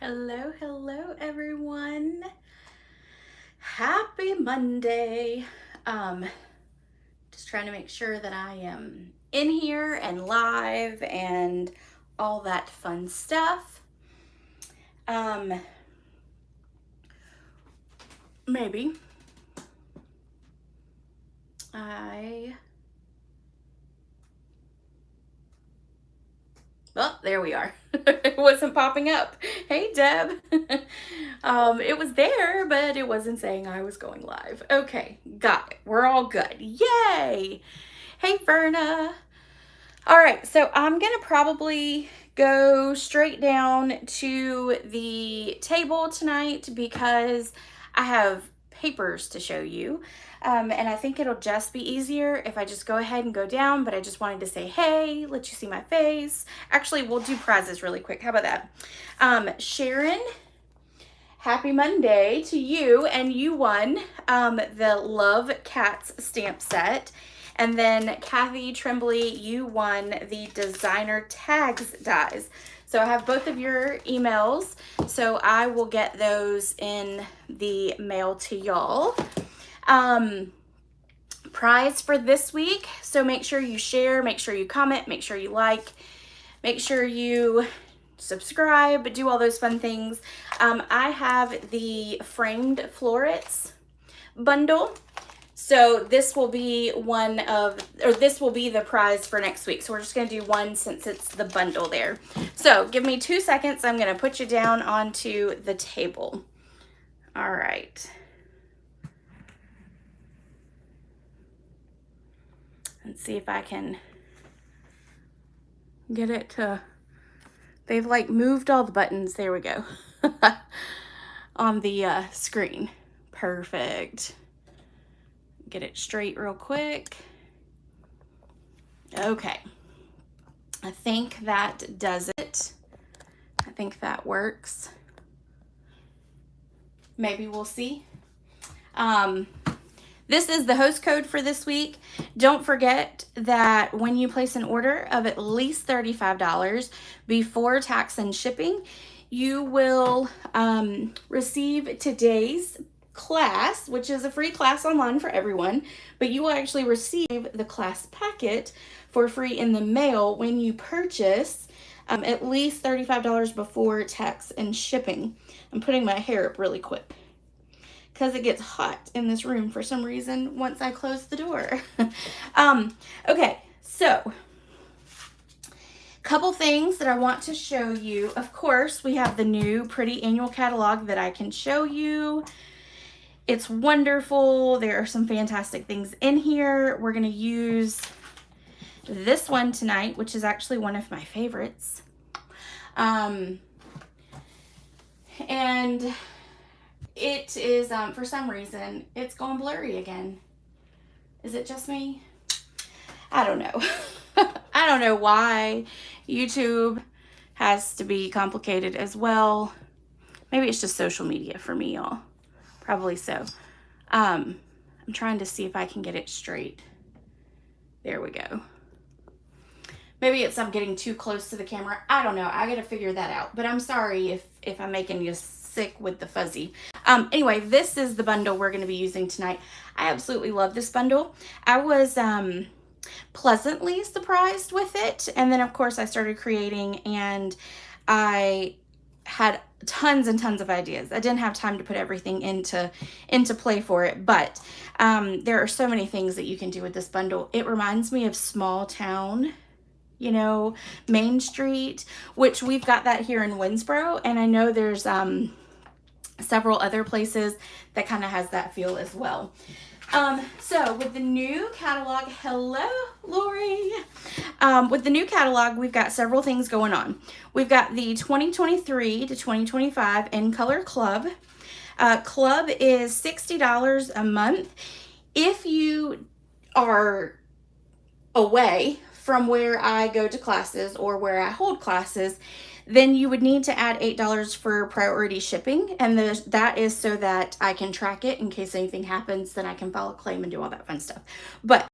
Hello everyone. Happy Monday. Just trying to make sure that I am in here and live and all that fun stuff. Maybe well, there we are. It wasn't popping up. Hey, Deb. It was there, but it wasn't saying I was going live. Okay, got it. We're all good. Yay! Hey, Verna. All right, so I'm gonna probably go straight down to the table tonight because I have papers to show you. And I think it'll just be easier if I just go ahead and go down, but I just wanted to say, hey, let you see my face. Actually, we'll do prizes really quick. How about that? Sharon, happy Monday to you, and you won the Love Cats stamp set. And then Kathy Tremblay, you won the designer tags dies. So I have both of your emails, so I will get those in the mail to y'all. Prize for this week, so make sure you share, make sure you comment, make sure you like, make sure you subscribe, do all those fun things. I have the framed florets bundle. So this will be this will be the prize for next week. So we're just going to do one since it's the bundle there. So give me 2 seconds. I'm going to put you down onto the table. All right. Let's see if I can get it to, they've like moved all the buttons. There we go. On the screen. Perfect. Get it straight real quick. Okay. I think that does it. I think that works. Maybe we'll see. This is the host code for this week. Don't forget that when you place an order of at least $35 before tax and shipping, you will receive today's class, which is a free class online for everyone, but you will actually receive the class packet for free in the mail when you purchase at least $35 before tax and shipping. I'm putting my hair up really quick because it gets hot in this room for some reason once I close the door. Okay, so couple things that I want to show you. Of course, we have the new pretty annual catalog that I can show you. It's wonderful. There are some fantastic things in here. We're going to use this one tonight, which is actually one of my favorites. And it is, for some reason, it's going blurry again. Is it just me? I don't know. I don't know why YouTube has to be complicated as well. Maybe it's just social media for me, y'all. Probably so. I'm trying to see if I can get it straight. There we go. Maybe it's I'm getting too close to the camera. I don't know. I got to figure that out. But I'm sorry if I'm making you sick with the fuzzy. Anyway, this is the bundle we're going to be using tonight. I absolutely love this bundle. I was pleasantly surprised with it. And then, of course, I started creating and I had tons and tons of ideas. I didn't have time to put everything into play for it, but there are so many things that you can do with this bundle. It reminds me of small town, you know, Main Street, which we've got that here in Winnsboro, and I know there's several other places that kind of has that feel as well. So with the new catalog, hello, Lori. With the new catalog, we've got several things going on. We've got the 2023 to 2025 In Color Club. Club is $60 a month. If you are away from where I go to classes or where I hold classes, then you would need to add $8 for priority shipping, and that is so that I can track it in case anything happens, then I can file a claim and do all that fun stuff. But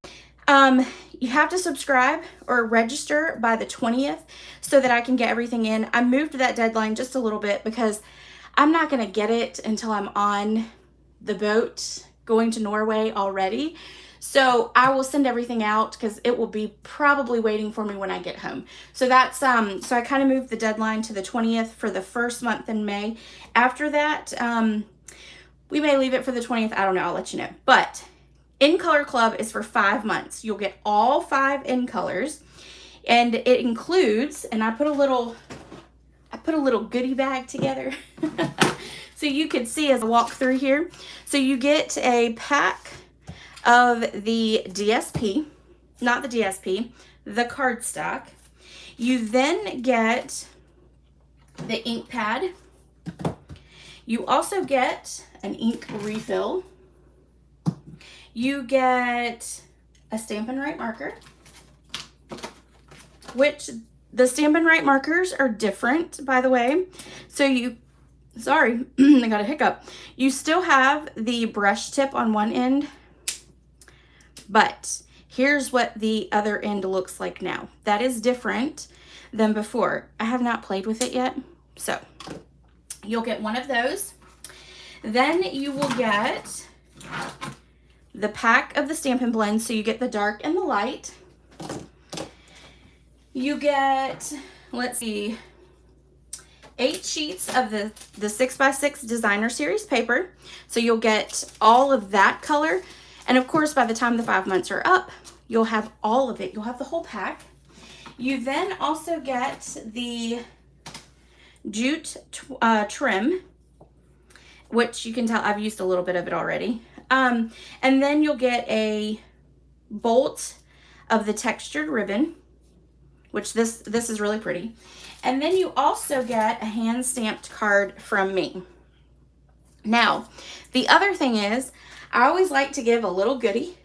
You have to subscribe or register by the 20th so that I can get everything in. I moved that deadline just a little bit because I'm not going to get it until I'm on the boat going to Norway already. So I will send everything out because it will be probably waiting for me when I get home. So that's, so I kind of moved the deadline to the 20th for the first month in May. After that, we may leave it for the 20th. I don't know. I'll let you know. But In Color Club is for 5 months. You'll get all 5 in colors, and it includes, and I put a little goodie bag together so you could see as I walk through here. So you get a pack of the DSP, not the DSP, the cardstock. You then get the ink pad. You also get an ink refill. You get a Stampin' Right marker, which the Stampin' Right markers are different, by the way. So sorry, I got a hiccup. You still have the brush tip on one end, but here's what the other end looks like now. That is different than before. I have not played with it yet, so you'll get one of those. Then you will get the pack of the Stampin' Blends, so you get the dark and the light. You get, let's see, 8 sheets of the 6x6 Designer Series paper. So you'll get all of that color. And of course, by the time the 5 months are up, you'll have all of it. You'll have the whole pack. You then also get the jute trim, which you can tell I've used a little bit of it already. And then you'll get a bolt of the textured ribbon, which this is really pretty. And then you also get a hand stamped card from me. Now, the other thing is, I always like to give a little goodie.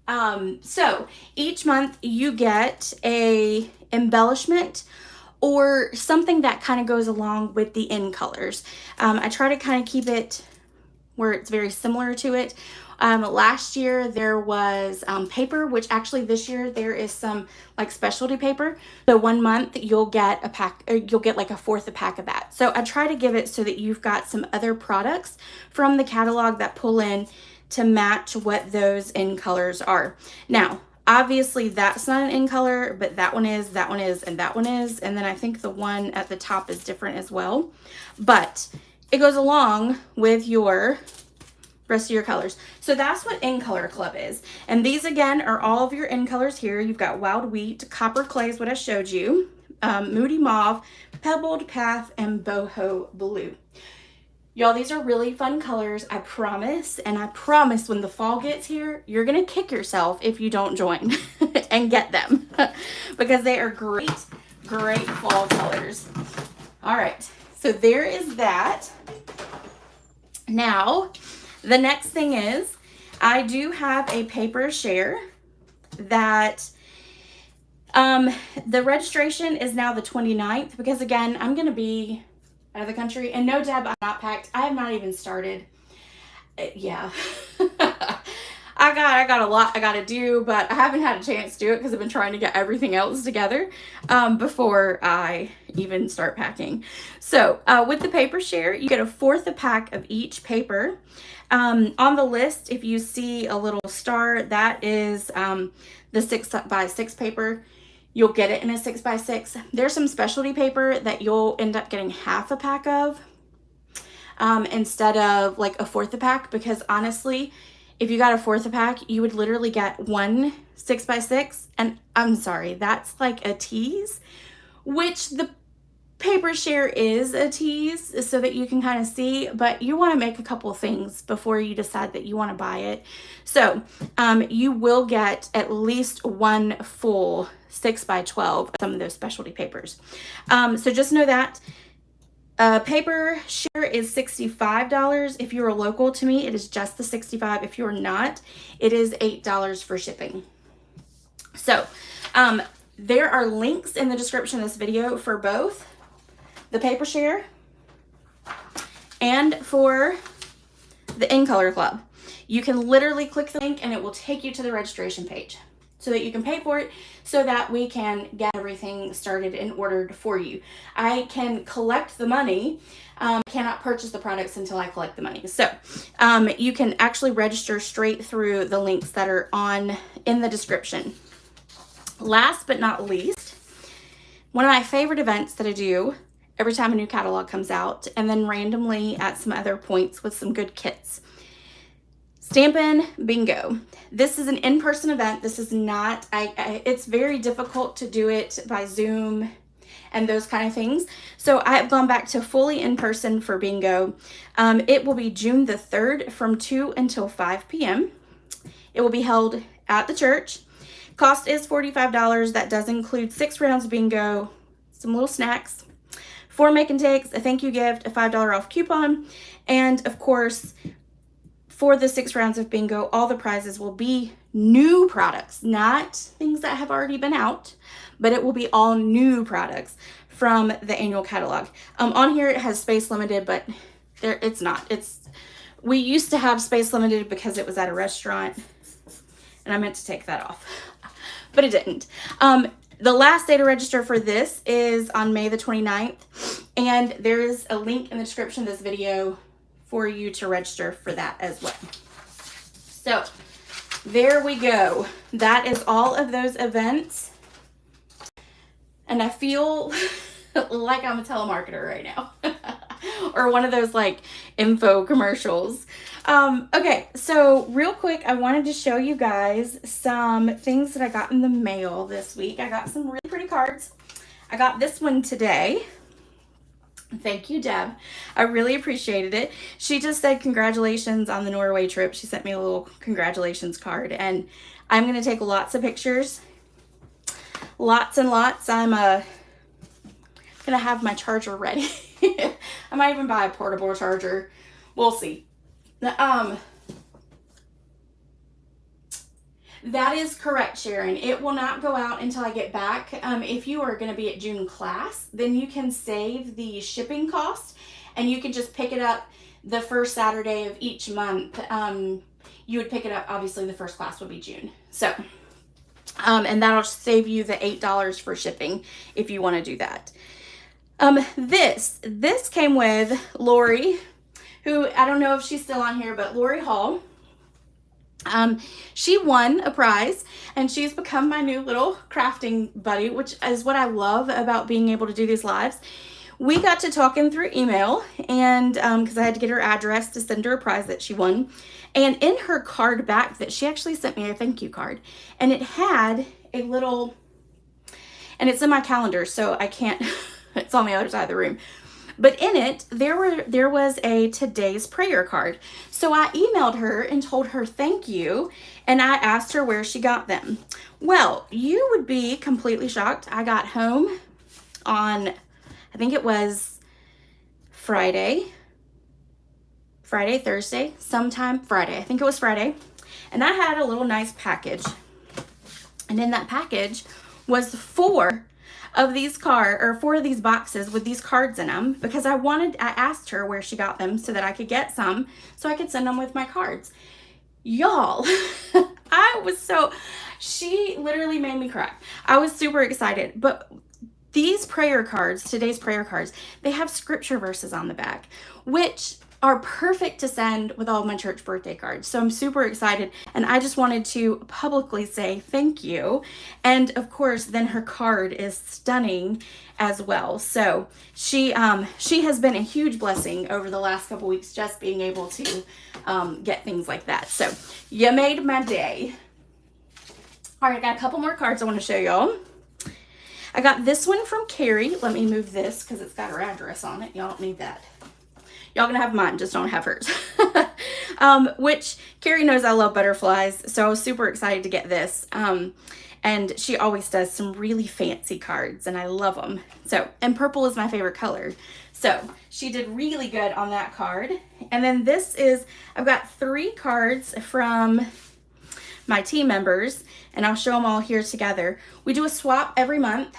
So each month you get a embellishment or something that kind of goes along with the in colors. I try to kind of keep it where it's very similar to it. Last year there was paper, which actually this year there is some like specialty paper. So 1 month you'll get a pack, or you'll get like a fourth a pack of that. So I try to give it so that you've got some other products from the catalog that pull in to match what those in colors are. Now, obviously that's not an in color, but that one is, that one is, and that one is. And then I think the one at the top is different as well. But it goes along with your rest of your colors. So that's what In Color Club is. And these again are all of your in colors here. You've got Wild Wheat, Copper Clay is what I showed you, Moody Mauve, Pebbled Path, and Boho Blue. Y'all, these are really fun colors, I promise. And I promise when the fall gets here, you're gonna kick yourself if you don't join and get them because they are great, great fall colors. All right, so there is that. Now, the next thing is, I do have a paper share that the registration is now the 29th because again, I'm going to be out of the country. And no, Deb, I'm not packed. I have not even started. Yeah. I got a lot I got to do, but I haven't had a chance to do it because I've been trying to get everything else together before I even start packing. So with the paper share, you get a fourth a pack of each paper. On the list, if you see a little star, that is the 6x6 paper. You'll get it in a 6x6. There's some specialty paper that you'll end up getting half a pack of instead of like a fourth a pack, because honestly, if you got a fourth a pack, you would literally get one 6x6, and I'm sorry, that's like a tease, which the paper share is a tease so that you can kind of see, but you want to make a couple things before you decide that you want to buy it. So you will get at least one full 6x12 of some of those specialty papers. So just know that. Paper share is $65. If you're local to me, it is just the $65. If you're not, it is $8 for shipping. So there are links in the description of this video for both the paper share and for the In Color Club. You can literally click the link and it will take you to the registration page so that you can pay for it, so that we can get everything started and ordered for you. I can collect the money, cannot purchase the products until I collect the money. So you can actually register straight through the links that are in the description. Last but not least, one of my favorite events that I do every time a new catalog comes out, and then randomly at some other points with some good kits. Stampin Bingo. This is an in-person event. This is not, it's very difficult to do it by Zoom and those kind of things. So I have gone back to fully in-person for bingo. It will be June the 3rd from 2 until 5 p.m. It will be held at the church. Cost is $45. That does include 6 rounds of bingo, some little snacks, 4 make and takes, a thank you gift, a $5 off coupon, and of course, for the 6 rounds of bingo, all the prizes will be new products, not things that have already been out, but it will be all new products from the annual catalog. On here it has space limited, but it's not. We used to have space limited because it was at a restaurant, and I meant to take that off, but it didn't. The last day to register for this is on May the 29th, and there is a link in the description of this video for you to register for that as well. So there we go. That is all of those events. And I feel like I'm a telemarketer right now. Or one of those like info commercials. Okay, so real quick, I wanted to show you guys some things that I got in the mail this week. I got some really pretty cards. I got this one today. Thank you, Deb. I really appreciated it. She just said congratulations on the Norway trip. She sent me a little congratulations card, and I'm going to take lots of pictures. Lots and lots. I'm going to have my charger ready. I might even buy a portable charger. We'll see. That is correct, Sharon. It will not go out until I get back. If you are going to be at June class, then you can save the shipping cost and you can just pick it up the first Saturday of each month. You would pick it up, obviously the first class would be June. So, and that'll save you the $8 for shipping if you want to do that. This came with Lori, who I don't know if she's still on here, but Lori Hall. She won a prize and she's become my new little crafting buddy, which is what I love about being able to do these lives. We got to talking through email and because I had to get her address to send her a prize that she won. And in her card back that she actually sent me a thank you card, and it had a little, and it's in my calendar, so I can't, it's on the other side of the room. But in it, there was a today's prayer card. So I emailed her and told her thank you, and I asked her where she got them. Well, you would be completely shocked. I got home on, I think it was Thursday, sometime Friday. I think it was Friday. And I had a little nice package. And in that package was 4 of these four of these boxes with these cards in them, because I asked her where she got them so that I could get some so I could send them with my cards. Y'all, she literally made me cry. I was super excited. But these prayer cards, today's prayer cards, they have scripture verses on the back, which are perfect to send with all of my church birthday cards. So I'm super excited, and I just wanted to publicly say thank you. And of course, then her card is stunning as well. So she has been a huge blessing over the last couple weeks, just being able to get things like that. So you made my day. All right, I got a couple more cards I want to show y'all. I got this one from Carrie. Let me move this because it's got her address on it. Y'all don't need that. Y'all gonna have mine, just don't have hers. Which Carrie knows I love butterflies, so I was super excited to get this. And she always does some really fancy cards, and I love them. So, and purple is my favorite color. So she did really good on that card. And then I've got 3 cards from my team members, and I'll show them all here together. We do a swap every month,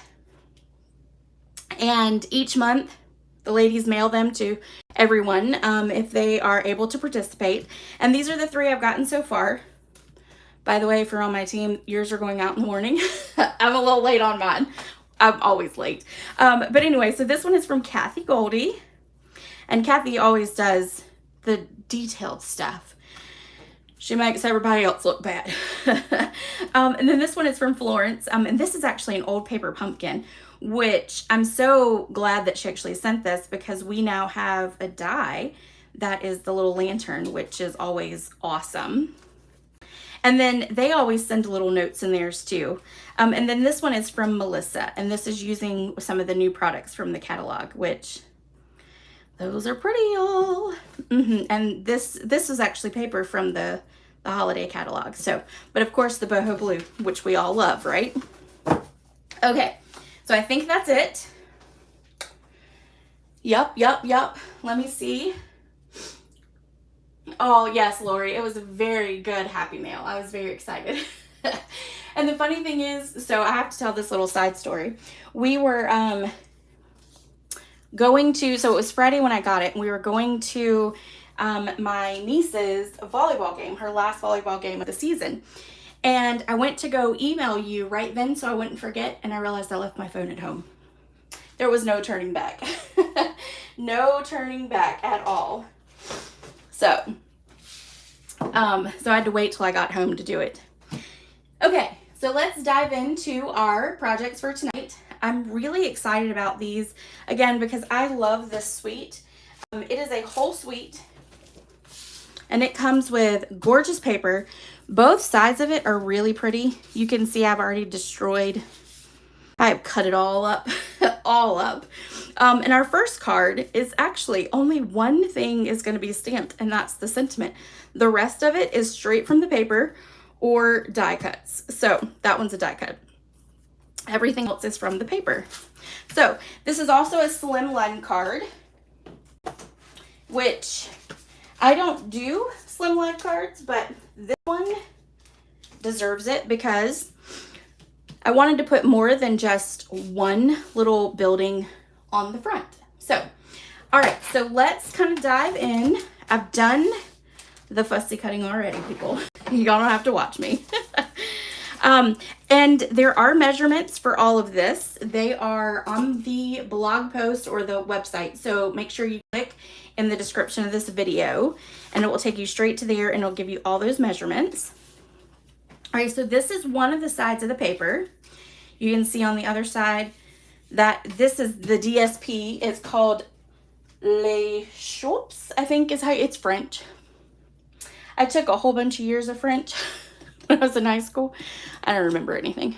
and each month the ladies mail them to everyone if they are able to participate. And these are the 3 I've gotten so far. By the way, for all my team, yours are going out in the morning. I'm a little late on mine. I'm always late. But anyway, so this one is from Kathy Goldie. And Kathy always does the detailed stuff. She makes everybody else look bad. And then this one is from Florence. And this is actually an old paper pumpkin, which I'm so glad that she actually sent this, because we now have a die that is the little lantern, which is always awesome. And then they always send little notes in theirs too. And then this one is from Melissa, and this is using some of the new products from the catalog, which those are pretty, y'all. And this is actually paper from the holiday catalog. So, but of course the boho blue, which we all love, right? Okay, so I think that's it. Yup. Let me see. Oh, yes, Lori. It was a very good Happy Mail. I was very excited. And the funny thing is, so I have to tell this little side story. We were going to, so it was Friday when I got it, and we were going to my niece's volleyball game, her last volleyball game of the season. And I went to go email you right then so I wouldn't forget, and I realized I left my phone at home. There was no turning back. No turning back at all. So I had to wait till I got home to do it. Okay, so let's dive into our projects for tonight. I'm really excited about these, again, because I love this suite. It is a whole suite, and it comes with gorgeous paper. Both sides of it are really pretty. You can see I've already destroyed. I have cut it all up, all up. And our first card is actually only one thing is going to be stamped, and that's the sentiment. The rest of it is straight from the paper or die cuts. So that one's a die cut. Everything else is from the paper. So this is also a Slim Lun card, which I don't do Slim Lun cards, but this one deserves it because I wanted to put more than just one little building on the front. So, all right, so let's kind of dive in. I've done the fussy cutting already, people. Y'all don't have to watch me. And there are measurements for all of this. They are on the blog post or the website. So make sure you click in the description of this video, and it will take you straight to there, and it'll give you all those measurements. All right, so this is one of the sides of the paper. You can see on the other side that this is the DSP. It's called Les Chopes, I think is how it's French. I took a whole bunch of years of French when I was in high school. I don't remember anything.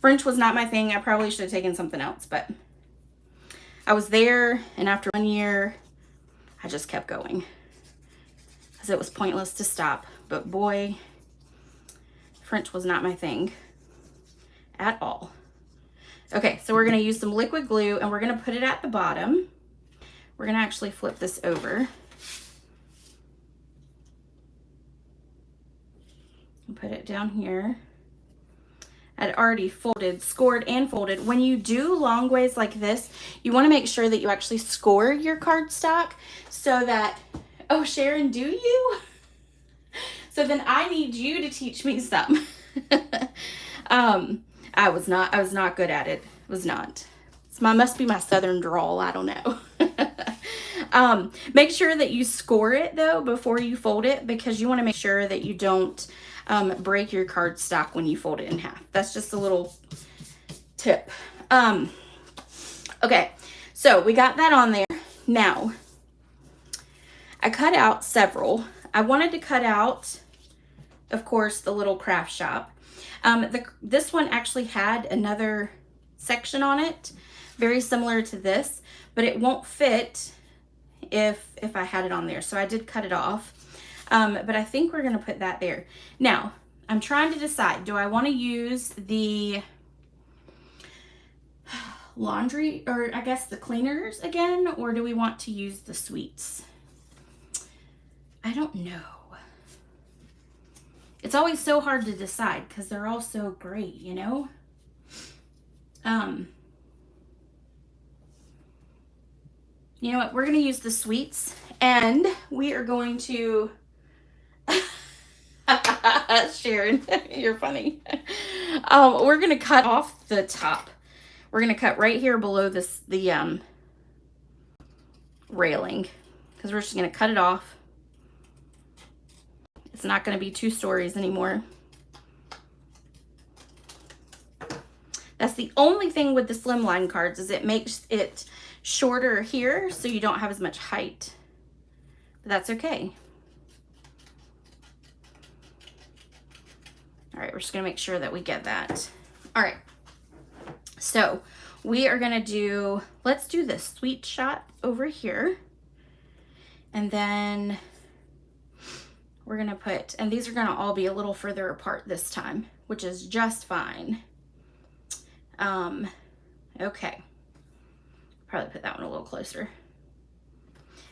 French was not my thing. I probably should have taken something else, but I was there, and after 1 year, I just kept going because it was pointless to stop. But boy, French was not my thing at all. Okay, so we're going to use some liquid glue, and we're going to put it at the bottom. We're going to actually flip this over and put it down here. I'd already folded, scored and folded. When you do long ways like this, you want to make sure that you actually score your cardstock so that, oh, Sharon, do you? So then I need you to teach me some. I was not good at it. Was not. Must be my southern drawl. I don't know. Make sure that you score it though before you fold it, because you want to make sure that you don't break your cardstock when you fold it in half. That's just a little tip. Okay, so we got that on there. Now, I cut out several. I wanted to cut out, of course, the little craft shop. This one actually had another section on it, very similar to this, but it won't fit if I had it on there. So I did cut it off. But I think we're going to put that there. Now, I'm trying to decide, do I want to use the laundry, or I guess the cleaners again, or do we want to use the sweets? I don't know. It's always so hard to decide because they're all so great, you know? You know what? We're going to use the sweets, and we are going to... Sharon, you're funny. We're going to cut off the top. We're going to cut right here below the railing, because we're just going to cut it off. It's not going to be 2 stories anymore. That's the only thing with the slimline cards, is it makes it shorter here, so you don't have as much height. But that's okay. All right, we're just gonna make sure that we get that. All right, so we are gonna do, let's do this sweet shot over here. And then we're gonna put, and these are gonna all be a little further apart this time, which is just fine. Okay, probably put that one a little closer.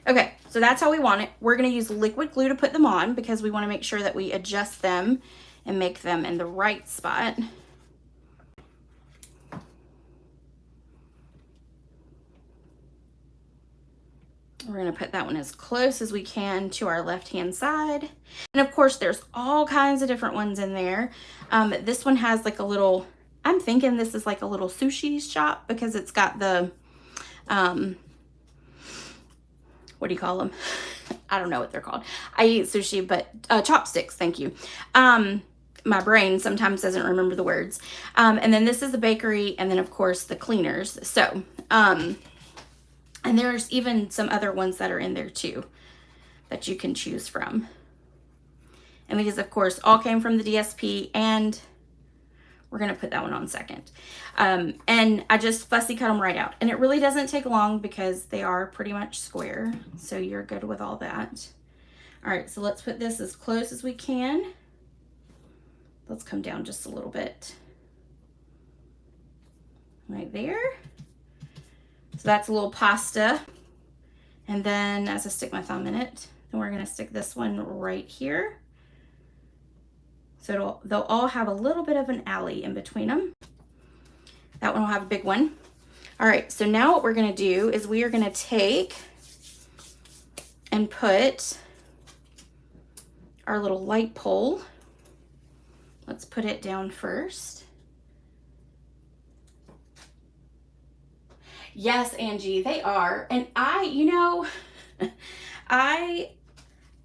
Okay, so that's how we want it. We're gonna use liquid glue to put them on, because we wanna make sure that we adjust them and make them in the right spot. We're gonna put that one as close as we can to our left-hand side. And of course, there's all kinds of different ones in there. This one has like a little, I'm thinking this is like a little sushi shop, because it's got the, what do you call them? I don't know what they're called. I eat sushi, but chopsticks, thank you. My brain sometimes doesn't remember the words. And then this is the bakery, and then of course the cleaners. So, and there's even some other ones that are in there too that you can choose from. And these of course all came from the DSP, and we're gonna put that one on second. And I just fussy cut them right out. And it really doesn't take long, because they are pretty much square. So you're good with all that. All right, so let's put this as close as we can. Let's come down just a little bit. Right there. So that's a little pasta. And then as I stick my thumb in it, then we're gonna stick this one right here. So they'll all have a little bit of an alley in between them. That one will have a big one. All right, so now what we're gonna do is we are gonna take and put our little light pole. Let's put it down first. Yes, Angie, they are. And you know, I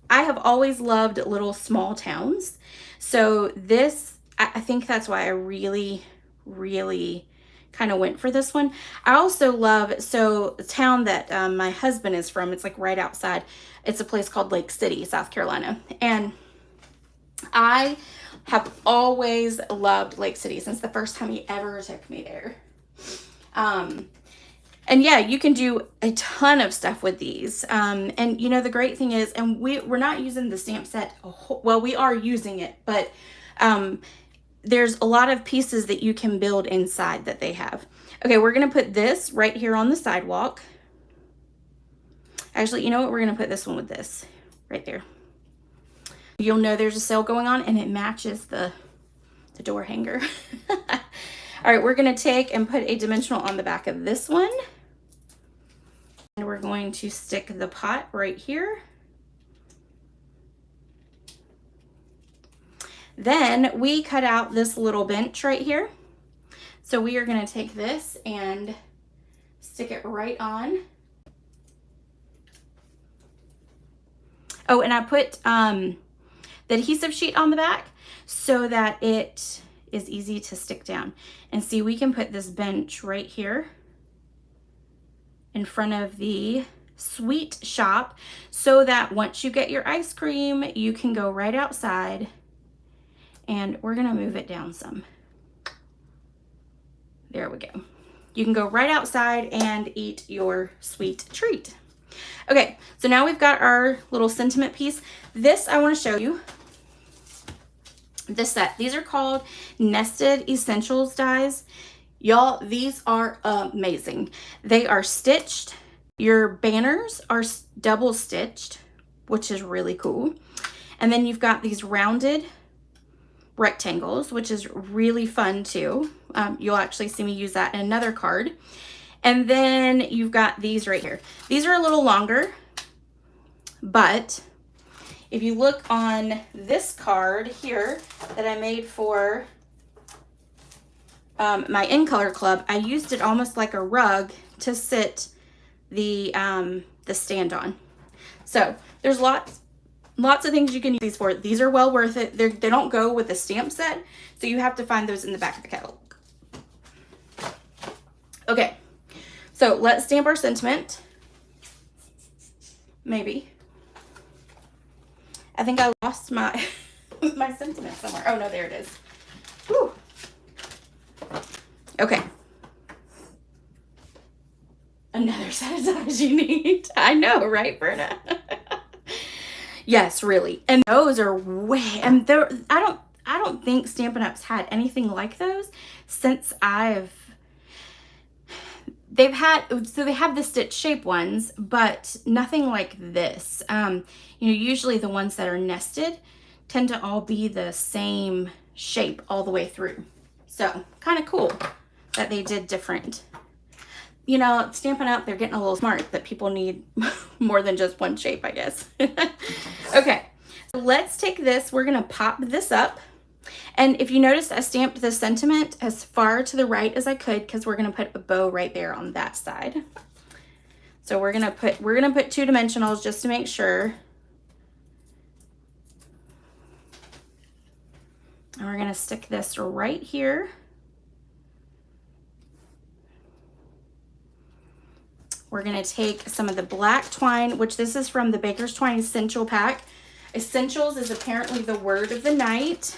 have always loved little small towns. So this, I think that's why I really, really kind of went for this one. I also love, so the town that my husband is from, it's like right outside. It's a place called Lake City, South Carolina. And I have always loved Lake City since the first time he ever took me there. And yeah, you can do a ton of stuff with these. And you know, the great thing is, and we're not using the stamp set, well, we are using it, but there's a lot of pieces that you can build inside that they have. Okay, we're gonna put this right here on the sidewalk. Actually, you know what? We're gonna put this one with this right there. You'll know there's a sale going on, and it matches the door hanger. All right, we're gonna take and put a dimensional on the back of this one. And we're going to stick the pot right here. Then we cut out this little bench right here. So we are gonna take this and stick it right on. Oh, and I put the adhesive sheet on the back so that it is easy to stick down. And see, we can put this bench right here in front of the sweet shop, so that once you get your ice cream, you can go right outside. And we're gonna move it down some. There we go. You can go right outside and eat your sweet treat. Okay, so now we've got our little sentiment piece. This I want to show you. This set. These are called Nested Essentials dies. Y'all, these are amazing. They are stitched. Your banners are double stitched, which is really cool. And then you've got these rounded rectangles, which is really fun too. You'll actually see me use that in another card. And then you've got these right here. These are a little longer, but if you look on this card here that I made for my In Color Club, I used it almost like a rug to sit the stand on. So there's lots of things you can use these for. These are well worth it. They don't go with the stamp set, so you have to find those in the back of the catalog. Okay, so let's stamp our sentiment. Maybe. I think I lost my my sentiment somewhere. Oh no, there it is. Whew. Okay. Another set of dies you need. I know, right, Berna? Yes, really. And those are way, and they're, I don't think Stampin' Up's had anything like those since they have the stitch shape ones, but nothing like this. You know, usually the ones that are nested tend to all be the same shape all the way through. So kind of cool that they did different. You know, Stampin' Up, they're getting a little smart that people need more than just one shape, I guess. Okay, so let's take this. We're going to pop this up. And if you notice, I stamped the sentiment as far to the right as I could because we're going to put a bow right there on that side. So we're going to put 2 dimensionals just to make sure. And we're going to stick this right here. We're going to take some of the black twine, which this is from the Baker's Twine Essential Pack. Essentials is apparently the word of the night.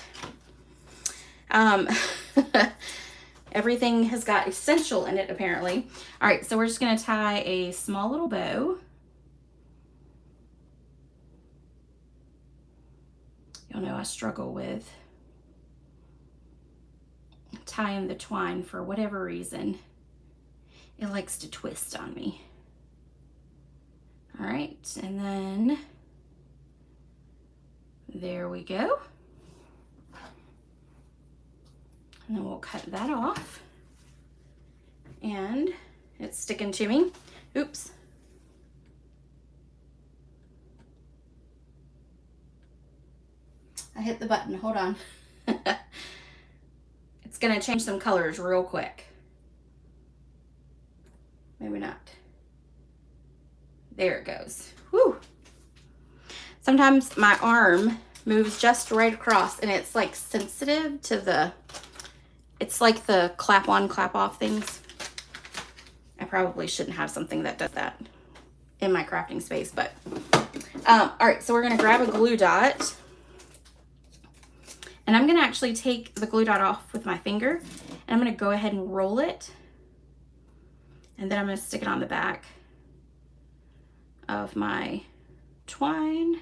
Everything has got essential in it, apparently. All right, so we're just going to tie a small little bow. You'll know I struggle with tying the twine for whatever reason. It likes to twist on me. All right, and then there we go. And then we'll cut that off. And it's sticking to me. Oops. I hit the button, hold on. It's gonna change some colors real quick. Maybe not. There it goes. Whew. Sometimes my arm moves just right across and it's like sensitive to the, it's like the clap on, clap off things. I probably shouldn't have something that does that in my crafting space, but all right, so we're gonna grab a glue dot and I'm gonna actually take the glue dot off with my finger and I'm gonna go ahead and roll it. And then I'm going to stick it on the back of my twine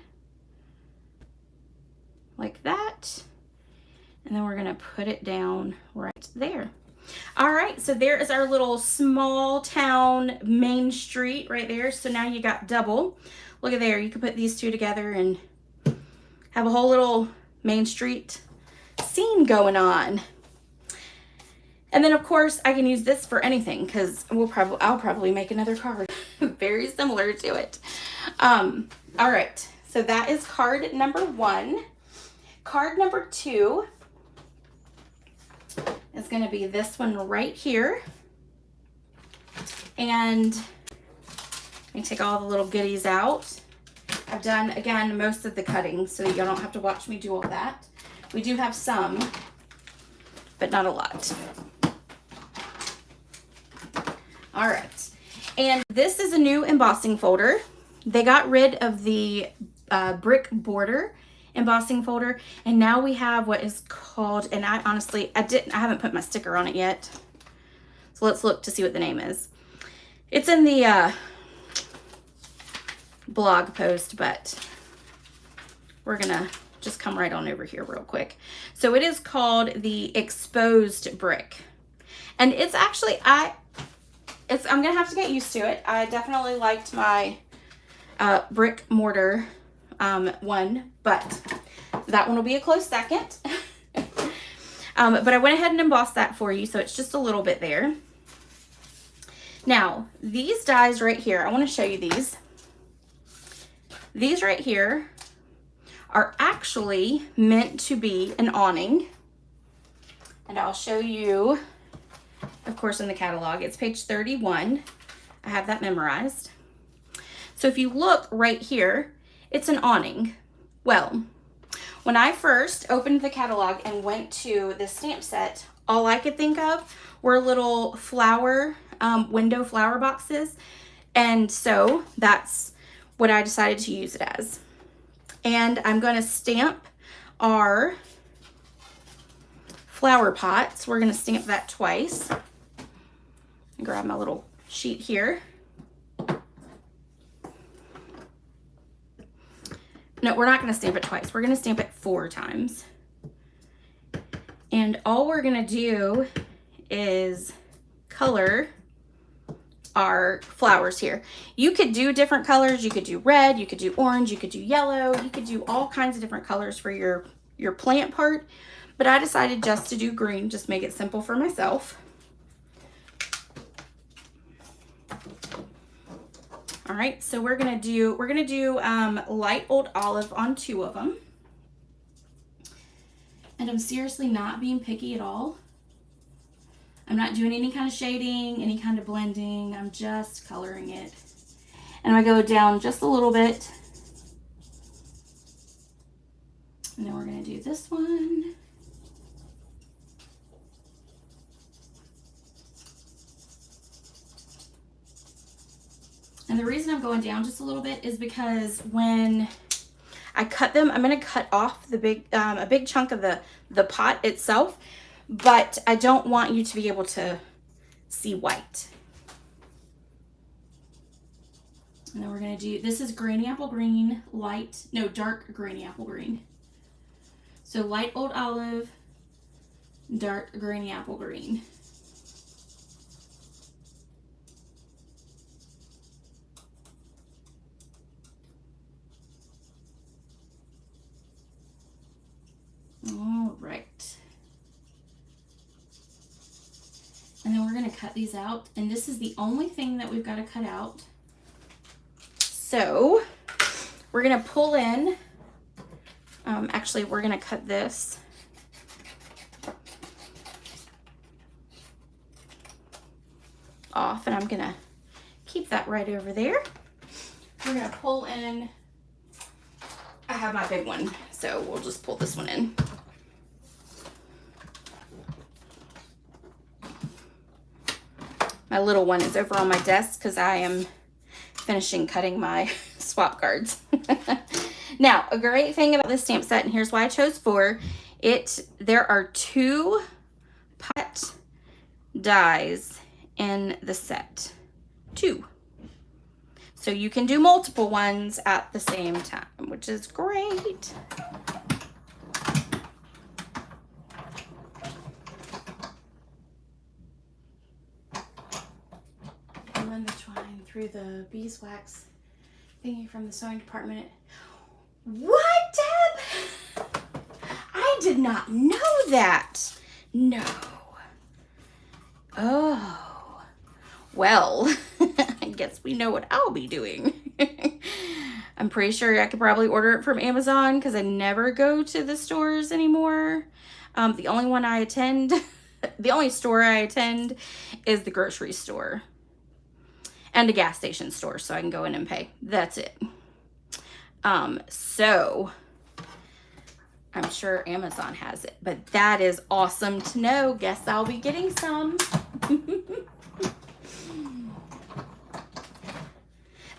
like that. And then we're going to put it down right there. All right, so there is our little small town main street right there. So now you got double. Look at there. You can put these two together and have a whole little main street scene going on. And then of course I can use this for anything because I'll probably make another card very similar to it. All right, so that is card number 1. Card number 2 is going to be this one right here. And let me take all the little goodies out. I've done, again, most of the cutting so that you don't have to watch me do all that. We do have some, but not a lot. All right, and this is a new embossing folder. They got rid of the brick border embossing folder, and now we have what is called, and I haven't put my sticker on it yet. So let's look to see what the name is. It's in the blog post, but we're gonna just come right on over here real quick. So it is called the exposed brick, and it's actually, I'm gonna have to get used to it. I definitely liked my brick mortar one, but that one will be a close second. But I went ahead and embossed that for you, so it's just a little bit there. Now, these dies right here, I want to show you these. These right here are actually meant to be an awning. And I'll show you, of course, in the catalog. It's page 31. I have that memorized. So if you look right here, it's an awning. Well, when I first opened the catalog and went to the stamp set, all I could think of were little flower, window flower boxes. And so that's what I decided to use it as. And I'm going to stamp our flower pots. We're going to stamp that twice. Grab my little sheet here. No, we're not going to stamp it twice. We're going to stamp it 4 times. And all we're going to do is color our flowers here. You could do different colors. You could do red, you could do orange, you could do yellow, you could do all kinds of different colors for your plant part. But I decided just to do green, just make it simple for myself. All right, so we're gonna do light old olive on 2 of them. And I'm seriously not being picky at all. I'm not doing any kind of shading, any kind of blending. I'm just coloring it. And I go down just a little bit. And then we're gonna do this one. And the reason I'm going down just a little bit is because when I cut them, I'm going to cut off the a big chunk of the pot itself, but I don't want you to be able to see white. And then we're going to do, this is granny apple green, dark granny apple green. So light old olive, dark granny apple green. All right. And then we're going to cut these out. And this is the only thing that we've got to cut out. So we're going to pull in, actually we're going to cut this. Off, and I'm going to keep that right over there. We're going to pull in, I have my big one, so we'll just pull this one in. My little one is over on my desk because I am finishing cutting my swap cards. Now, a great thing about this stamp set, and here's why I chose 4, there are 2 pot dies in the set. 2. So you can do multiple ones at the same time, which is great. Run the twine through the beeswax thingy from the sewing department. What, Deb? I did not know that. No. Oh. Well, I guess we know what I'll be doing. I'm pretty sure I could probably order it from Amazon because I never go to the stores anymore. The only one I attend, the only store I attend is the grocery store. And a gas station store, so I can go in and pay. That's it. So I'm sure Amazon has it, but that is awesome to know. Guess I'll be getting some.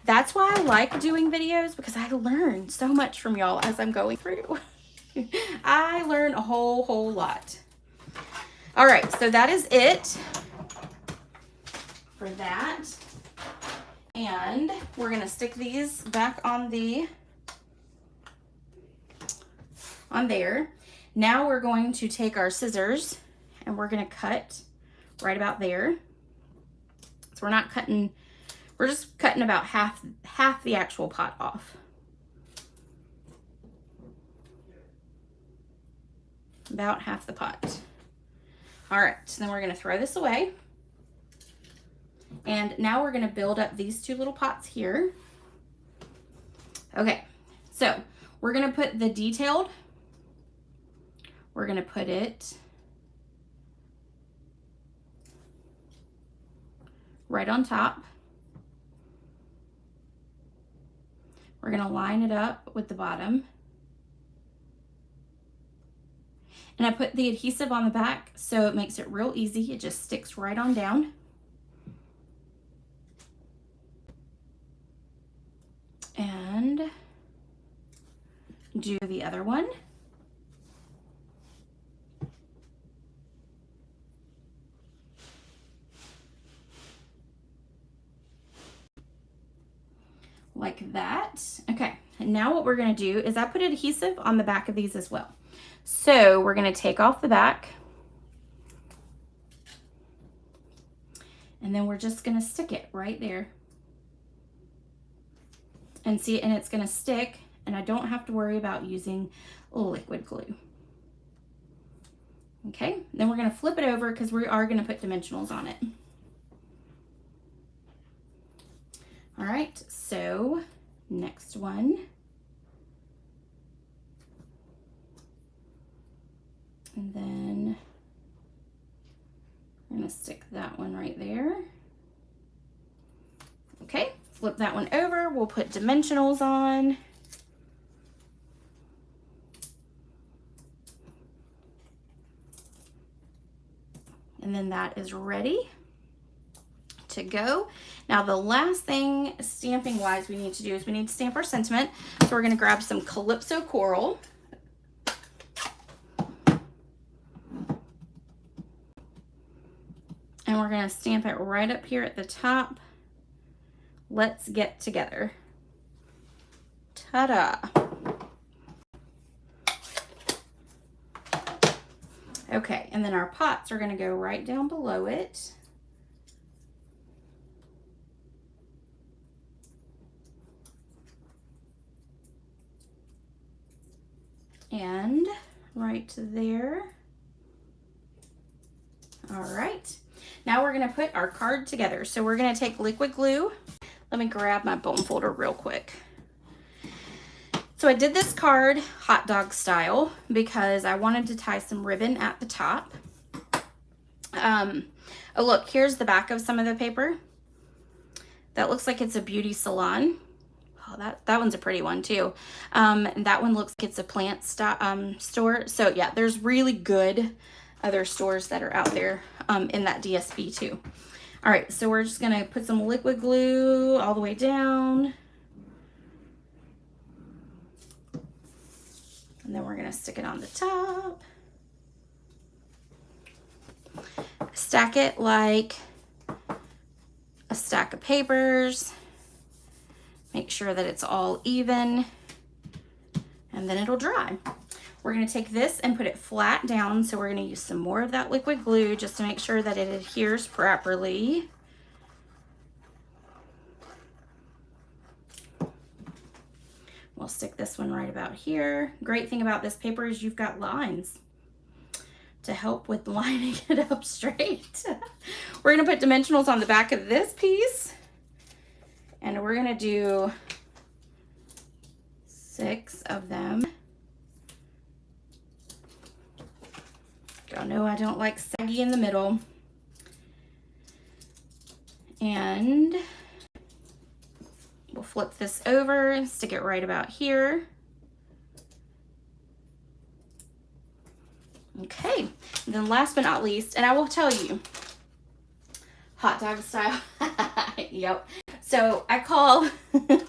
That's why I like doing videos, because I learn so much from y'all as I'm going through. I learn a whole lot. All right, so that is it for that. And we're gonna stick these back on there. Now we're going to take our scissors and we're gonna cut right about there. So we're not cutting, we're just cutting about half the actual pot off. About half the pot. All right, so then we're gonna throw this away. And now we're gonna build up these two little pots here. Okay, so we're gonna put the detailed, we're gonna put it right on top. We're gonna line it up with the bottom. And I put the adhesive on the back so it makes it real easy. It just sticks right on down. And do the other one. Like that. Okay, and now what we're gonna do is I put adhesive on the back of these as well. So we're gonna take off the back and then we're just gonna stick it right there. And see, and it's gonna stick and I don't have to worry about using liquid glue. Okay, then we're gonna flip it over because we are gonna put dimensionals on it. All right, so next one. And then I'm gonna stick that one right there. Okay, flip that one over. We'll put dimensionals on. And then that is ready to go. Now the last thing stamping wise we need to do is we need to stamp our sentiment. So we're gonna grab some Calypso Coral. And we're gonna stamp it right up here at the top. Let's get together. Ta-da. Okay, and then our pots are gonna go right down below it. And right there. All right, now we're gonna put our card together. So we're gonna take liquid glue. Let me grab my bone folder real quick. So I did this card hot dog style because I wanted to tie some ribbon at the top. Oh look, here's the back of some of the paper. That looks like it's a beauty salon. Oh, that one's a pretty one too. And that one looks like it's a plant store. So yeah, there's really good other stores that are out there in that DSP too. All right, so we're just gonna put some liquid glue all the way down. And then we're gonna stick it on the top. Stack it like a stack of papers. Make sure that it's all even, and then it'll dry. We're gonna take this and put it flat down, so we're gonna use some more of that liquid glue just to make sure that it adheres properly. We'll stick this one right about here. Great thing about this paper is you've got lines to help with lining it up straight. We're gonna put dimensionals on the back of this piece, and we're gonna do 6 of them. Y'all know I don't like saggy in the middle. And we'll flip this over and stick it right about here. Okay, and then last but not least, and I will tell you, hot dog style. Yep. So I call, well,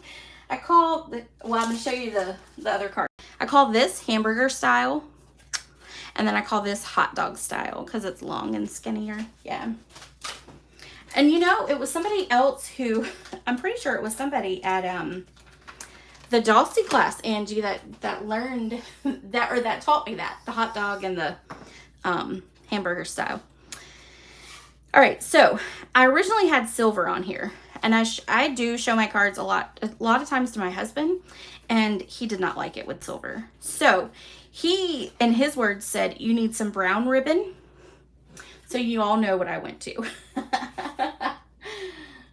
I'm gonna show you the other card. I call this hamburger style, and then I call this hot dog style because it's long and skinnier. Yeah. And you know, it was somebody else who, I'm pretty sure it was somebody at the Dulce class, Angie, that learned that, or that taught me that, the hot dog and the hamburger style. All right, so I originally had silver on here, and I do show my cards a lot of times to my husband, and he did not like it with silver. So he, in his words, said, you need some brown ribbon. So you all know what I went to.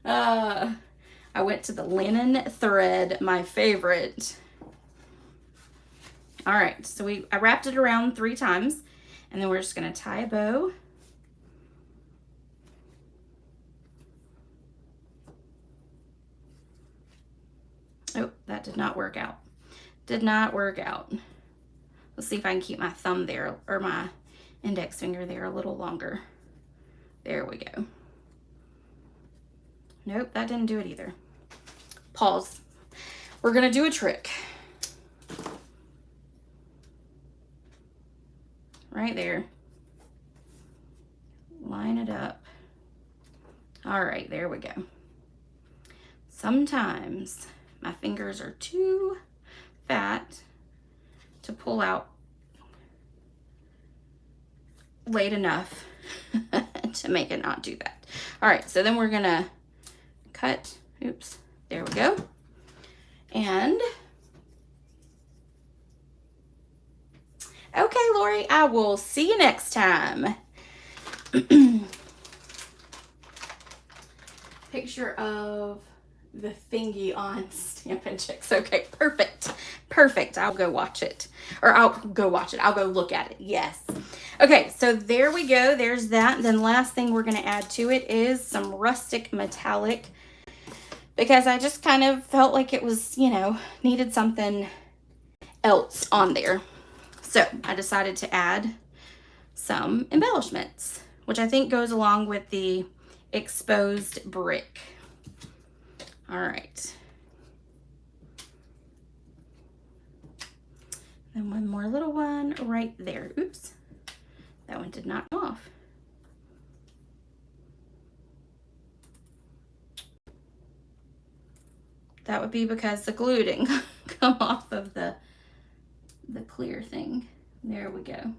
I went to the linen thread, my favorite. All right, so I wrapped it around 3 times, and then we're just gonna tie a bow. Oh, that did not work out. Did not work out. Let's see if I can keep my thumb there, or my index finger there a little longer. There we go. Nope, that didn't do it either. Pause. We're gonna do a trick. Right there. Line it up. All right, there we go. Sometimes my fingers are too fat to pull out late enough to make it not do that. All right, so then we're gonna cut, oops, there we go. And, okay, Lori, I will see you next time. Picture of the thingy on Stampin' Chicks. Okay, perfect. Perfect. I'll go watch it. Or I'll go watch it. I'll go look at it. Yes. Okay, so there we go. There's that. Then last thing we're going to add to it is some rustic metallic, because I just kind of felt like it was, you know, needed something else on there. So I decided to add some embellishments, which I think goes along with the exposed brick. All right. And one more little one right there. Oops, that one did not come off. That would be because the glue didn't come off of the clear thing. There we go.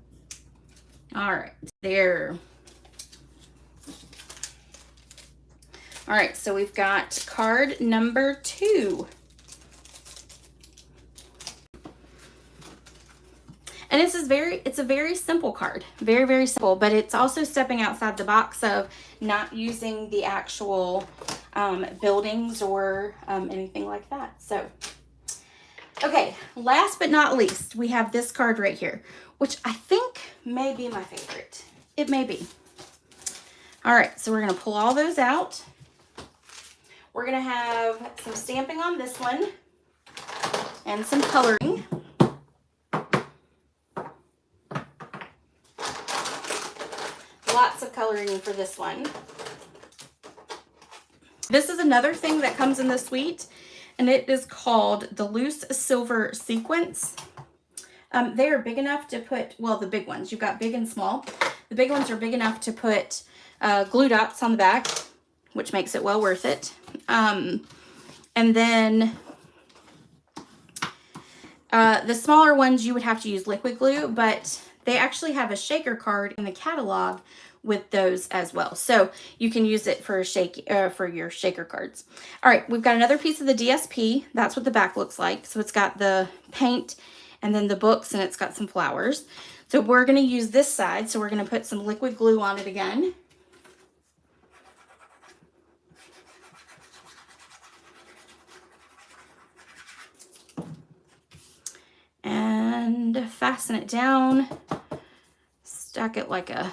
All right, there. All right, so we've got card number 2. And this is it's a very simple card. Very, very simple, but it's also stepping outside the box of not using the actual buildings or anything like that. So, okay, last but not least, we have this card right here, which I think may be my favorite. It may be. All right, so we're gonna pull all those out. We're gonna have some stamping on this one and some coloring. Lots of coloring for this one. This is another thing that comes in the suite, and it is called the Loose Silver Sequence. They are big enough to put, well, the big ones. You've got big and small. The big ones are big enough to put glue dots on the back, which makes it well worth it. And then the smaller ones, you would have to use liquid glue, but they actually have a shaker card in the catalog with those as well. So you can use it for for your shaker cards. All right, we've got another piece of the DSP. That's what the back looks like. So it's got the paint and then the books, and it's got some flowers. So we're going to use this side. So we're going to put some liquid glue on it again. And fasten it down. Stack it like a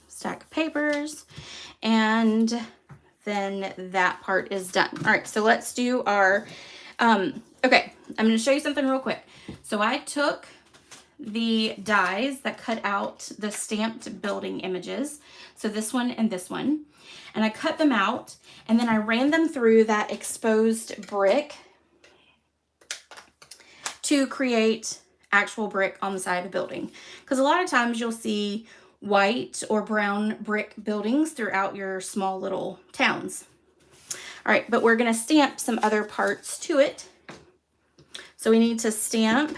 stack of papers, and then that part is done. All right, so let's do our, okay, I'm gonna show you something real quick. So I took the dies that cut out the stamped building images, so this one and this one, and I cut them out, and then I ran them through that exposed brick to create actual brick on the side of a building. Because a lot of times you'll see white or brown brick buildings throughout your small little towns. All right, but we're gonna stamp some other parts to it. So we need to stamp,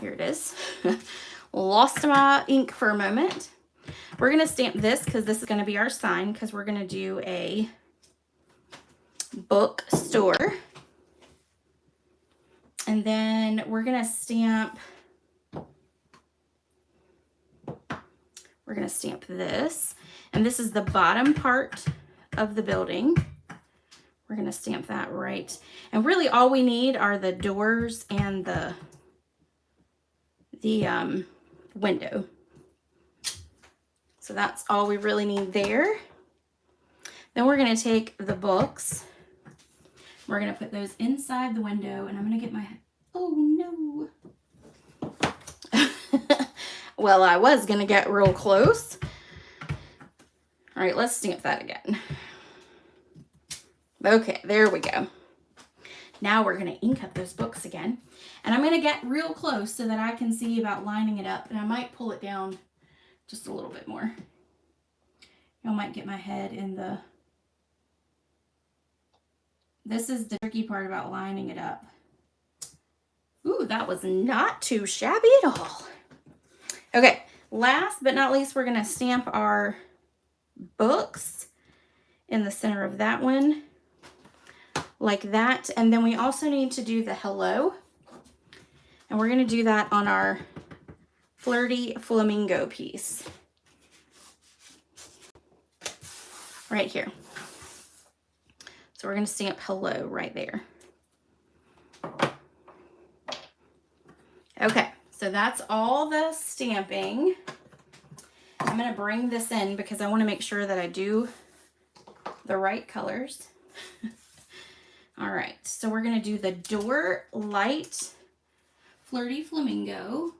here it is. Lost my ink for a moment. We're gonna stamp this because this is gonna be our sign, because we're gonna do a bookstore. And then we're gonna stamp we're going to stamp this. And this is the bottom part of the building. We're going to stamp that right. And really all we need are the doors and the window. So that's all we really need there. Then we're going to take the books. We're going to put those inside the window, and I'm going to get my, oh no. Well, I was going to get real close. All right, let's stamp that again. Okay, there we go. Now we're going to ink up those books again. And I'm going to get real close so that I can see about lining it up. And I might pull it down just a little bit more. I might get my head in the... This is the tricky part about lining it up. Ooh, that was not too shabby at all. Okay, last but not least, we're going to stamp our books in the center of that one, like that. And then we also need to do the hello. And we're going to do that on our Flirty Flamingo piece. Right here. So we're going to stamp hello right there. Okay, so that's all the stamping. I'm going to bring this in because I want to make sure that I do the right colors. All right, so we're going to do the door light Flirty Flamingo.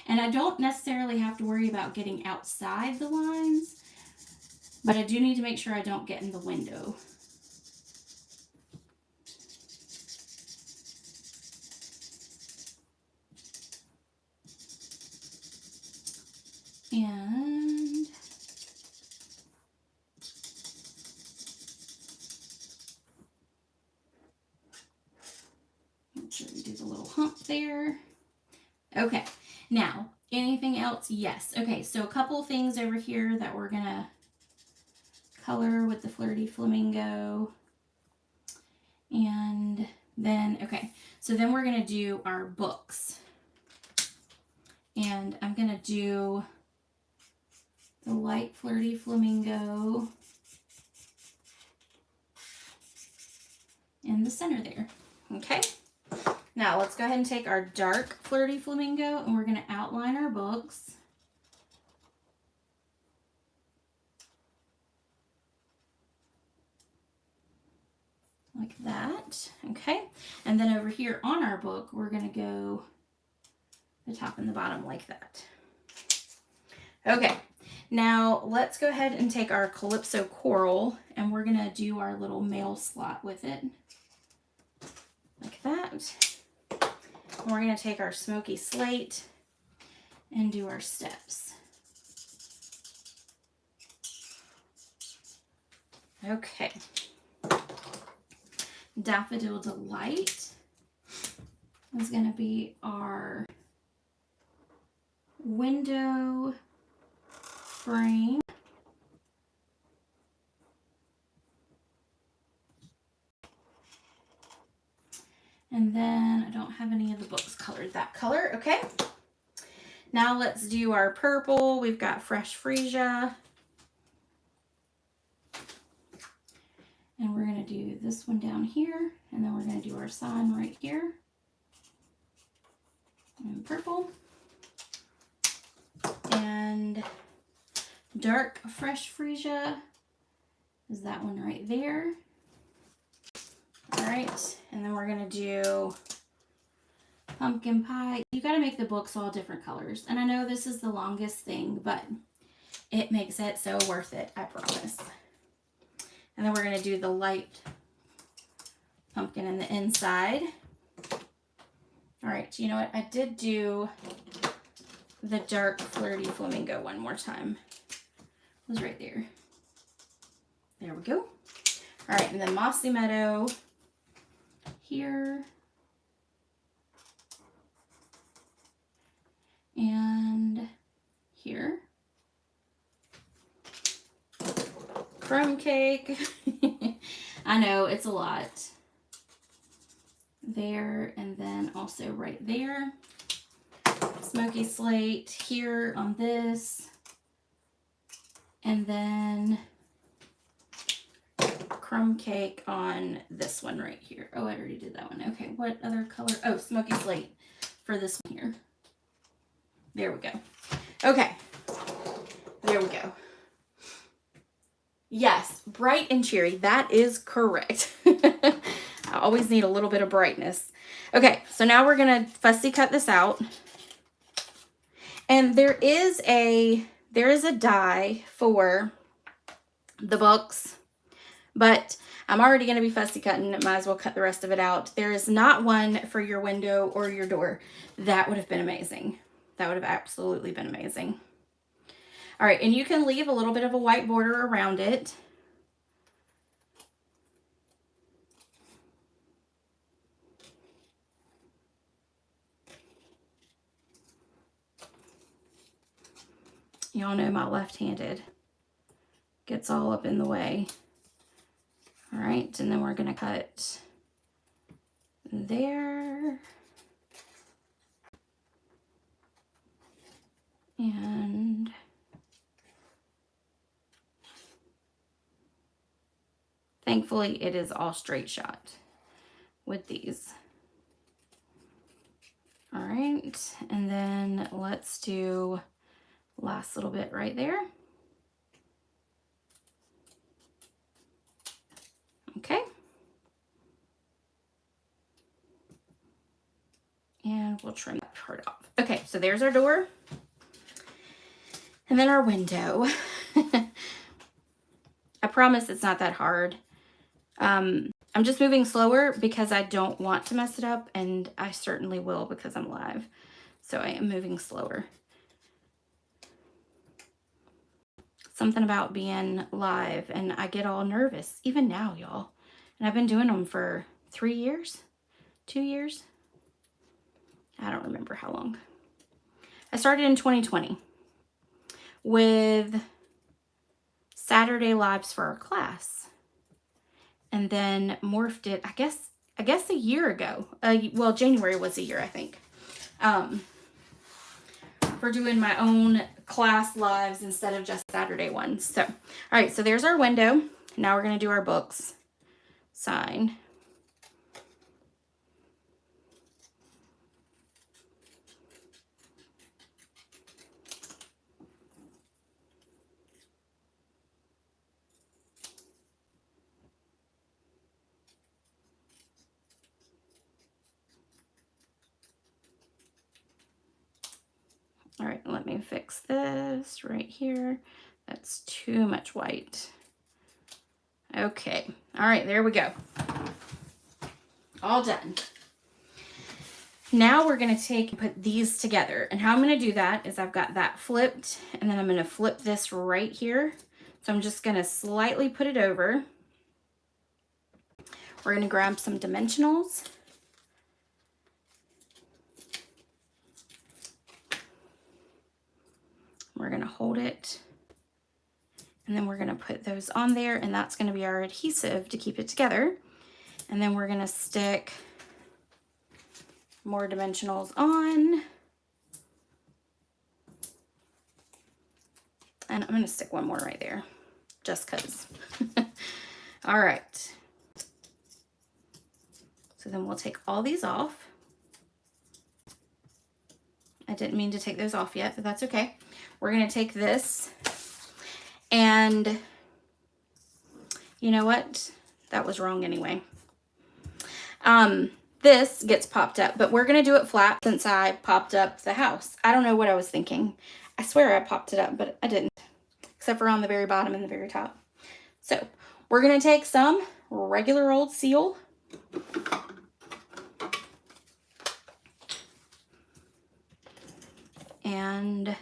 And I don't necessarily have to worry about getting outside the lines, but I do need to make sure I don't get in the window. And make sure we do the little hump there. Okay, now anything else? Yes. Okay, so a couple things over here that we're gonna color with the Flirty Flamingo. And then, okay, so then we're gonna do our books. And I'm gonna do the light Flirty Flamingo in the center there. Okay, now let's go ahead and take our dark Flirty Flamingo and we're going to outline our books. Like that. Okay, and then over here on our book we're going to go the top and the bottom like that. Okay, now let's go ahead and take our Calypso Coral and we're gonna do our little mail slot with it. Like that. And we're gonna take our Smoky Slate and do our steps. Okay. Daffodil Delight is gonna be our window frame. And then I don't have any of the books colored that color. Okay. Now let's do our purple. We've got Fresh Freesia. And we're going to do this one down here. And then we're going to do our sign right here. And purple. And dark Fresh Freesia is that one right there. All right, and then we're gonna do pumpkin pie. You gotta make the books all different colors. And I know this is the longest thing, but it makes it so worth it, I promise. And then we're gonna do the light pumpkin in the inside. All right, you know what? I did do the dark Flirty Flamingo one more time. It was right there. There we go. All right, and then Mossy Meadow here. And here. Crumb cake. I know, it's a lot. There, and then also right there. smoky slate here on this. And then crumb cake on this one right here. Oh, I already did that one. Okay, what other color? Oh, smoky slate for this one here. There we go. Okay, there we go. Yes, bright and cheery. That is correct. I always need a little bit of brightness. Okay, so now we're going to fussy cut this out. And there is a die for the books, but I'm already going to be fussy cutting. Might as well cut the rest of it out. There is not one for your window or your door. That would have been amazing. That would have absolutely been amazing. All right, and you can leave a little bit of a white border around it. Y'all know my left-handed gets all up in the way. All right, and then we're gonna cut there. And thankfully it is all straight shot with these. All right, and then let's do last little bit right there. Okay. And we'll trim that part off. Okay, so there's our door. And then our window. I promise it's not that hard. I'm just moving slower because I don't want to mess it up, and I certainly will because I'm live. So I am moving slower. Something about being live, and I get all nervous, even now, y'all. And I've been doing them for 3 years, 2 years. I don't remember how long. I started in 2020 with Saturday lives for our class, and then morphed it, I guess a year ago. Well, January was a year, I think. For doing my own class lives instead of just Saturday ones. So, all right, so there's our window. Now we're going to do our books sign. All right, let me fix this right here. That's too much white. Okay, all right, there we go. All done. Now we're gonna take and put these together. And how I'm gonna do that is I've got that flipped, and then I'm gonna flip this right here. So I'm just gonna slightly put it over. We're gonna grab some dimensionals. We're gonna hold it, and then we're gonna put those on there, and that's gonna be our adhesive to keep it together. And then we're gonna stick more dimensionals on. And I'm gonna stick one more right there, just cause. All right. So then we'll take all these off. I didn't mean to take those off yet, but that's okay. We're gonna take this, and you know what? That was wrong anyway. This gets popped up, but we're gonna do it flat since I popped up the house. I don't know what I was thinking. I swear I popped it up, but I didn't, except for on the very bottom and the very top. So we're gonna take some regular old seal. And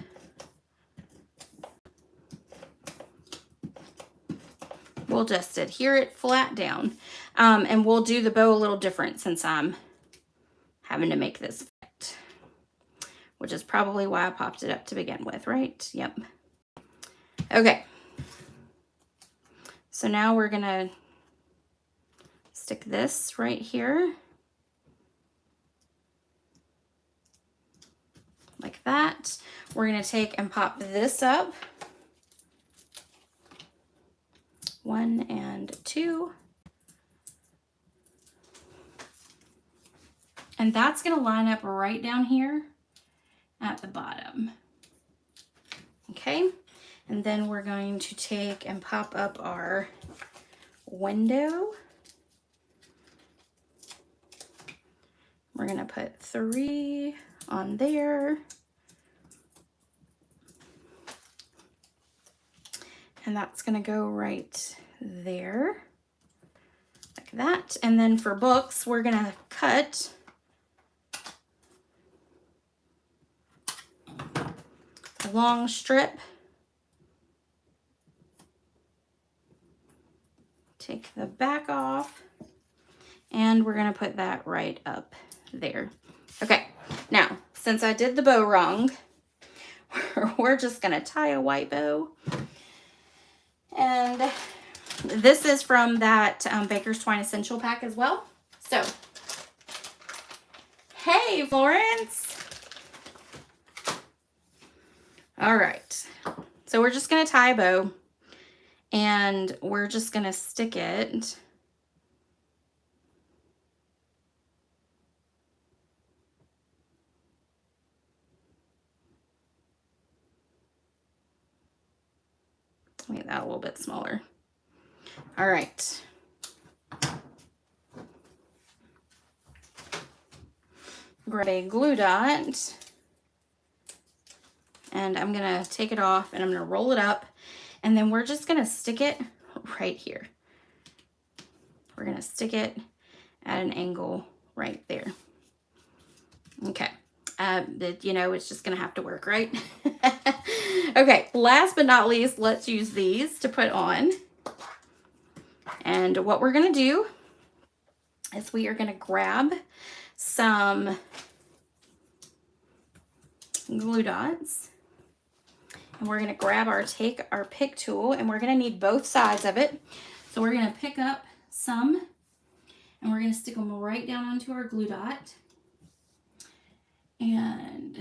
we'll just adhere it flat down. And we'll do the bow a little different since I'm having to make this fit, which is probably why I popped it up to begin with, right? Yep. Okay. So now we're gonna stick this right here, like that. We're gonna take and pop this up. 1 and 2. And that's gonna line up right down here at the bottom. Okay, and then we're going to take and pop up our window. We're gonna put 3 on there. And that's gonna go right there, like that. And then for books, we're gonna cut a long strip. Take the back off, and we're gonna put that right up there. Okay, now, since I did the bow wrong, we're just gonna tie a white bow. And this is from that Baker's Twine Essential Pack as well. So, hey, Florence. All right. So we're just going to tie a bow, and we're just going to stick it make that a little bit smaller. All right. Grab a glue dot, and I'm gonna take it off and I'm gonna roll it up, and then we're just gonna stick it right here. We're gonna stick it at an angle right there. Okay. You know, it's just gonna have to work, right? Okay, last but not least, let's use these to put on. And what we're gonna do is we are gonna grab some glue dots, and we're gonna grab take our pick tool, and we're gonna need both sides of it. So we're gonna pick up some, and we're gonna stick them right down onto our glue dot. And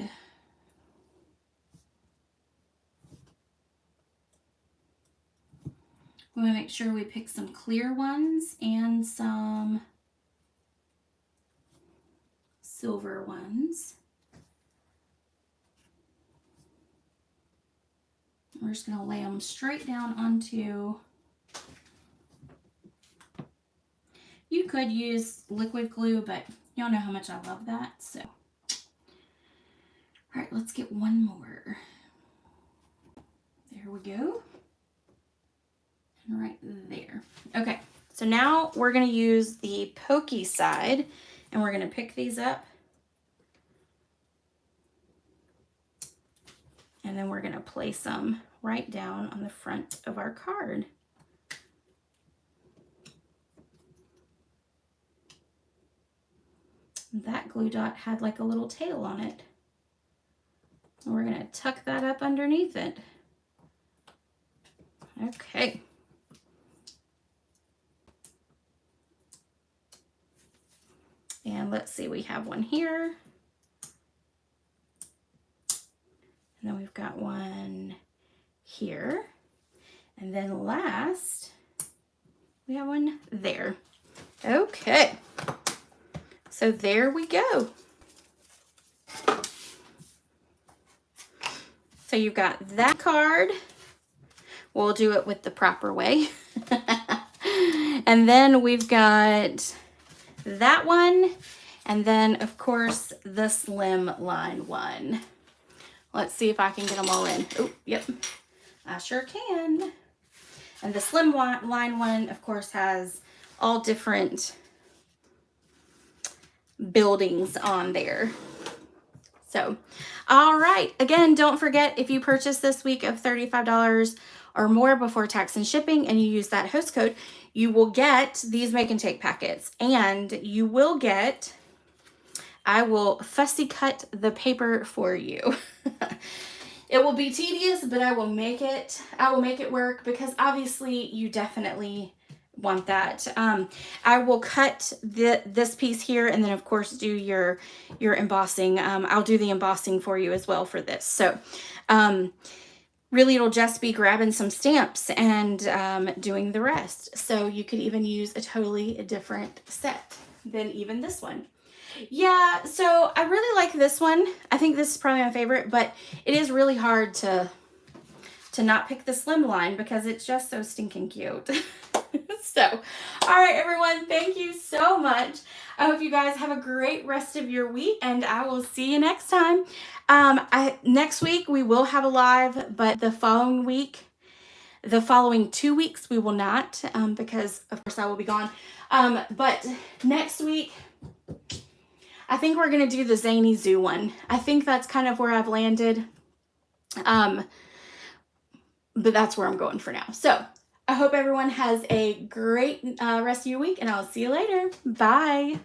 we want to make sure we pick some clear ones and some silver ones. We're just going to lay them straight down onto. You could use liquid glue, but y'all know how much I love that, so. All right, let's get one more. There we go. And right there. Okay, so now we're going to use the pokey side, and we're going to pick these up. And then we're going to place them right down on the front of our card. That glue dot had like a little tail on it. And we're going to tuck that up underneath it. Okay. And let's see, we have one here. And then we've got one here. And then last, we have one there. Okay. So there we go. So you've got that card. We'll do it with the proper way. And then we've got that one. And then, of course, the slim line one. Let's see if I can get them all in. Oh, yep. I sure can. And the slim line one, of course, has all different buildings on there. So, all right. Again, don't forget, if you purchase this week of $35 or more before tax and shipping, and you use that host code, you will get these make and take packets, and you will get, I will fussy cut the paper for you. It will be tedious, but I will make it work, because obviously you definitely want that. I will cut this piece here, and then of course do your embossing. I'll do the embossing for you as well for this. So really it'll just be grabbing some stamps and doing the rest. So you could even use a totally different set than even this one. Yeah, so I really like this one. I think this is probably my favorite, but it is really hard to not pick the slim line because it's just so stinking cute. So, all right, everyone, thank you so much. I hope you guys have a great rest of your week, and I will see you next time. Next week we will have a live, but the following 2 weeks we will not, because of course I will be gone. But next week, I think we're gonna do the Zany Zoo one. I think that's kind of where I've landed. But that's where I'm going for now. So I hope everyone has a great rest of your week, and I'll see you later. Bye.